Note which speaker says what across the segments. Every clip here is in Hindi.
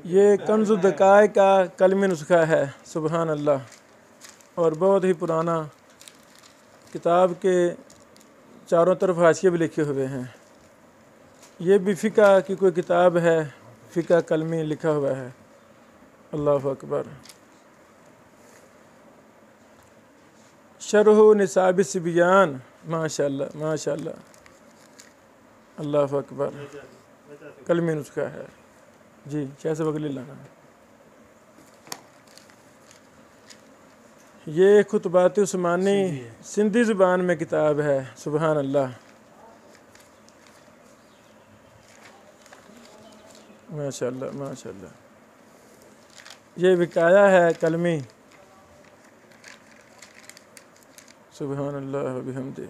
Speaker 1: ये कंज़ुल दकाए का कलमी नुस्खा है, सुबहान अल्लाह, और बहुत ही पुराना। किताब के चारों तरफ हाशिये भी लिखे हुए हैं। ये भी फ़िक़ा की कोई किताब है, फ़िक़ा कलमी लिखा हुआ है। अल्लाहु अकबर। शरह निसाब सिबियान, माशाअल्लाह माशाअल्लाह, अल्लाहु अकबर। कलमी नुस्खा है जी, कैसे बगली लाना। ये खुतबात उस्मानी सिंधी ज़ुबान में किताब है, सुबहान अल्लाह, माशाअल्लाह माशाअल्लाह। ये विकाया है कलमी, सुबहान अल्लाह व बिहम्दि।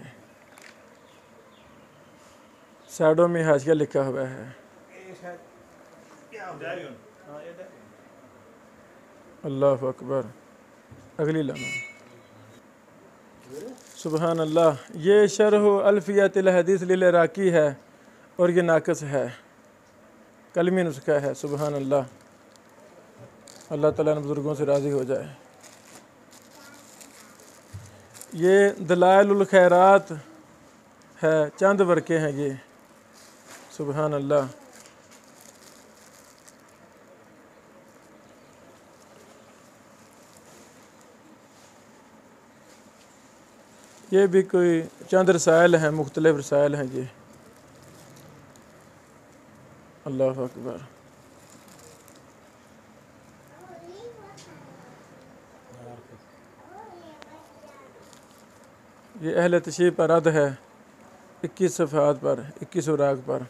Speaker 1: साइडों में हाशिया लिखा हुआ है। अल्लाहु अकबर। अगली लाना। सुबहान अल्लाह। ये शरह अल्फियतुल हदीस लिल इराकी है और ये नाक़िस है, कलमी नुस्खा है, सुबहान अल्लाह। अल्लाह ताला ने बुज़ुर्गों से राज़ी हो जाए। ये दलाइलुल खैरात है, चंद वर्के हैं ये, सुबहान अल्लाह। ये भी कोई चंद रसायल हैं, मुख्तलिफ रसायल हैं ये। अल्लाहु अकबर। ये अहले तशरीह पर रद्द है, 21 सफ़हात पर, 21 औराक पर।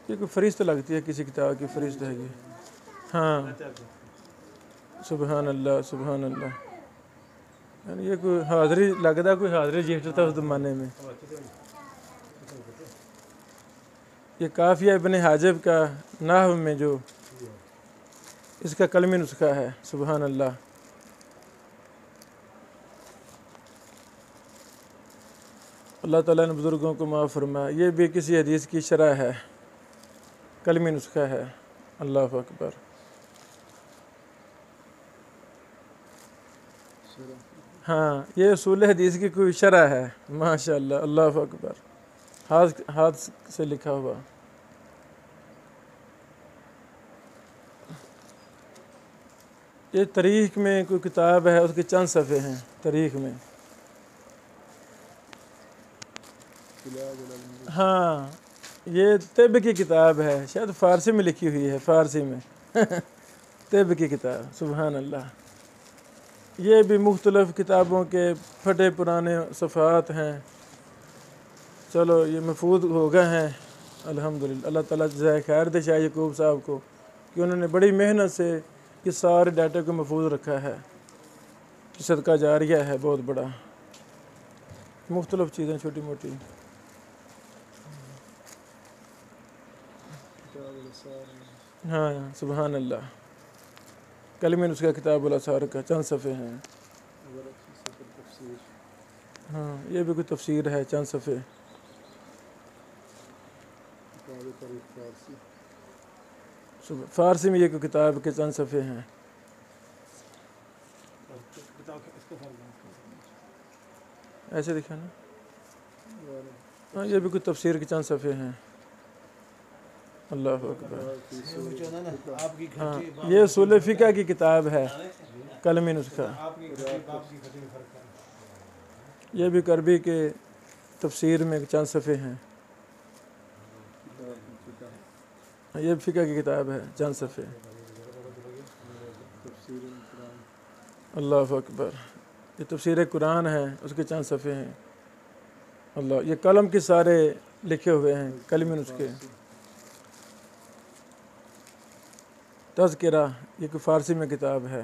Speaker 1: ये कोई फ़रिश्त लगती है, किसी किताब की फ़रिश्त है ये। हाँ, सुबहान अल्लाह सुबहान अल्लाह। यानी ये कोई हाज़री लगता, कोई हाज़री रजिस्टर था उस ज़माने में। ये काफ़िया इब्न हाजिब का नाहव में जो इसका कलमी नुस्खा है, सुबहान अल्लाह। अल्लाह ताला ने बुज़ुर्गों को माफ़ फरमाया। ये भी किसी हदीस की शरह है, कलमी नुस्खा है। अल्लाहु अकबर। हाँ, ये उसूल हदीस की कोई शरह है, माशाअल्लाह, अल्लाहु अकबर। हाथ से लिखा हुआ। ये तारीख़ में कोई किताब है, उसके चंद सफ़े हैं तारीख़ में। हाँ, ये तिब की किताब है, शायद फ़ारसी में लिखी हुई है, फ़ारसी में तिब की किताब, सुबहान अल्लाह। ये भी मुख्तलिफ़ किताबों के फटे पुराने सफ़हात हैं। चलो, ये महफूज हो गए हैं अल्हम्दुलिल्लाह। अल्लाह ताला जज़ाए खैर दे शाह यकूब साहब को कि उन्होंने बड़ी मेहनत से ये सारे डाटा को महफूज रखा है। कि सदका जारिया है बहुत बड़ा, मुख्तलिफ़ चीज़ें छोटी मोटी। हाँ, सुबहान अल्लाह। कलमी नुस्खा किताबुल असार का चंद सफ़े हैं। हाँ, ये भी कोई तफसीर है, चंद सफ़े। फ़ारसी में ये कोई किताब के चंद सफ़े हैं। ऐसे दिखा ना। हाँ, ये भी कोई तफसीर के चंद सफ़े हैं। अल्लाहु अकबर। हाँ, ये उसूल फ़िक़ा की किताब है, कलमी नुस्खा। ये भी करबी के तफसीर में चंद सफ़े हैं। ये फ़िक़ा की किताब है, चंद सफ़े। अल्लाहु अकबर। ये तफसीर कुरान है, उसके चंद सफ़े हैं। अल्लाह, ये कलम के सारे लिखे हुए हैं, कलमी नुस्खे। तज़किरा, ये कोई फ़ारसी में किताब है।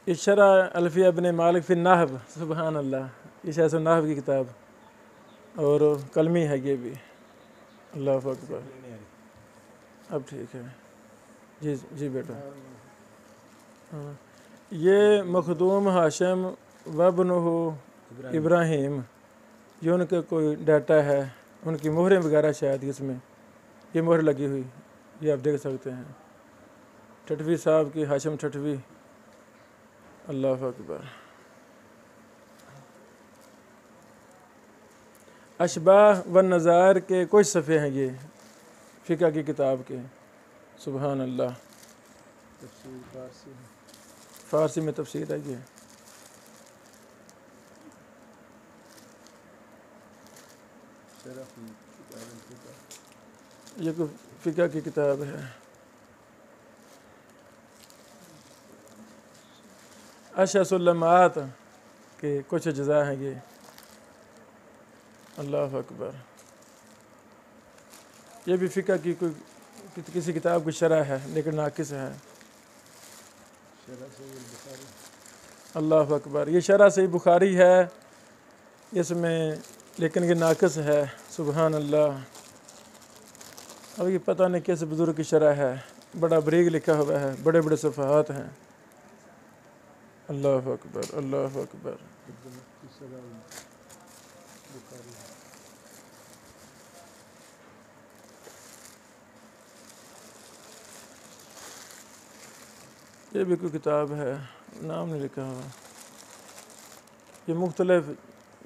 Speaker 1: ये शरह अल्फिया इब्न मालिक फ़ी नहव, सुबहान अल्लाह। ये शायद नहव की किताब और कलमी है ये भी। अल्लाहु अकबर। अब ठीक है जी, जी बेटा। हाँ, ये मखदूम हाशिम वब्नुहु इब्राहिम, ये उनका कोई डाटा है, उनकी मोहरें वगैरह शायद इसमें ये मोहर लगी हुई, ये आप देख सकते हैं। ठठवी साहब की, हाशिम ठठवी, अल्लाह अकबर। अशबाह व नज़ार के कुछ सफ़े हैं ये फ़िक़्ह की किताब के। सुबहान अल्लाह। फ़ारसी में तफसीर है ये कोई फ़िक़्ह की किताब है। अशअसुल्लमात के कुछ अज्ज़ा हैं ये। अल्लाह अकबर। ये भी फ़िक़्ह की कोई किसी किताब की शरह है लेकिन नाकिस है। अल्लाह अकबर। ये शरह सही बुखारी है इसमें, लेकिन ये नाकिस है। सुबहान अल्लाह। अब ये पता नहीं किस बुज़ुर्ग की शरह है, बड़ा बरीक लिखा हुआ है, बड़े बड़े सफ़हात हैं। अल्लाह अकबर, अल्लाह अकबर। ये भी कोई किताब है, नाम नहीं लिखा हुआ। ये मुख्तलिफ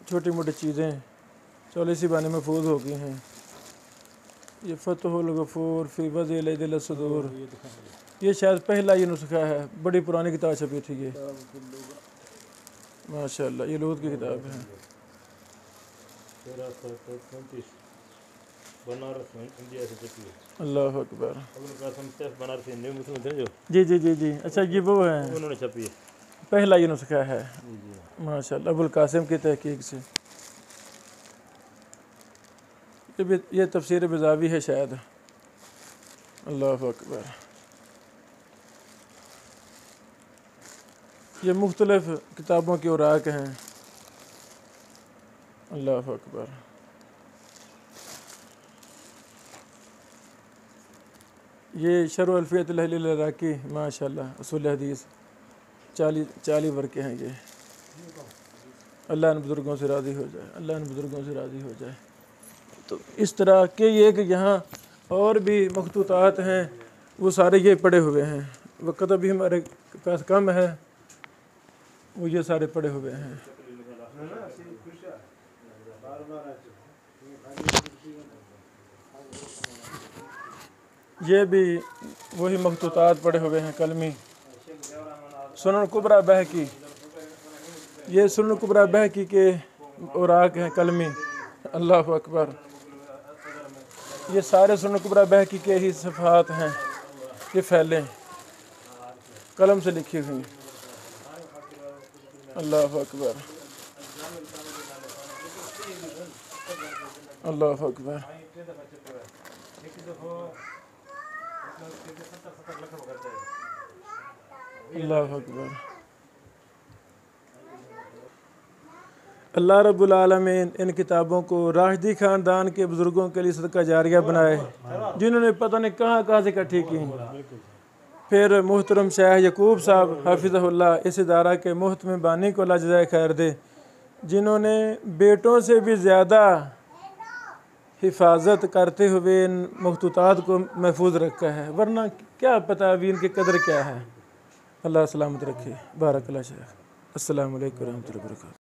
Speaker 1: छोटी मोटी चीज़ें चलो इसी बहाने महफूज हो गई हैं। ये फतहुल गफूर फ़ी वज़िल सदूर, ये शायद पहला ये नुस्खा है, बड़ी पुरानी किताब छपी थी ये, माशाअल्लाह। ये लूत की किताब है। अल्लाह अकबर। जी जी जी जी, अच्छा ये वो है,
Speaker 2: उन्होंने छपी है,
Speaker 1: पहला ये नुस्खा है माशाअल्लाह, अबुल कासिम की तहकीक से। ये तफसीर बिज़ावी है शायद। अल्लाह अकबर। ये मुख्तलिफ किताबों के औराक हैं। अल्लाह अकबर। ये शरह अल्फ़ियत अल इराक़ी, माशाअल्लाह, उसूल हदीस 40 वर्के हैं ये। अल्लाह इन बुज़ुर्गों से राज़ी हो जाए, अल्लाह इन बुज़ुर्गों से राज़ी हो जाए। तो इस तरह के ये कि यहाँ और भी मखतूतात हैं, वो सारे ये पड़े हुए हैं। वक़्त अभी हमारे पास कम है, वो ये सारे पड़े हुए हैं। ये भी वही मखतूतात पड़े हुए हैं कलमी। सुनन कुबरा बहकी, ये सुनन कुबरा बहकी के औराक हैं कलमी। अल्लाह अकबर। ये सारे सुनन कुबरा बहकी के ही सफ़हात हैं, ये फैले कलम से लिखी हुई। अल्लाह अकबर, अल्लाह अकबर। अल्लाह अकबर। अल्लाह रब्बुल आलमीन इन किताबों को राशिदी ख़ानदान के बुज़ुर्गों के लिए सदका जारिया बनाए, जिन्होंने पता नहीं कहाँ कहाँ से इकट्ठी की। फिर मोहतरम शाह यकूब साहब हाफिज़हुल्लाह इस इदारा के मोहतमिम बानी को अल्लाह जज़ाए खैर दे, जिन्होंने बेटों से भी ज़्यादा हिफाजत करते हुए इन मखतूतात को महफूज रखा है, वरना क्या पता अभी इनकी कदर क्या है। अल्लाह सलामत रखे। बारक अल्लाह शेख। अस्सलामु अलैकुम व रहमतुल्लाहि व बरकातहू।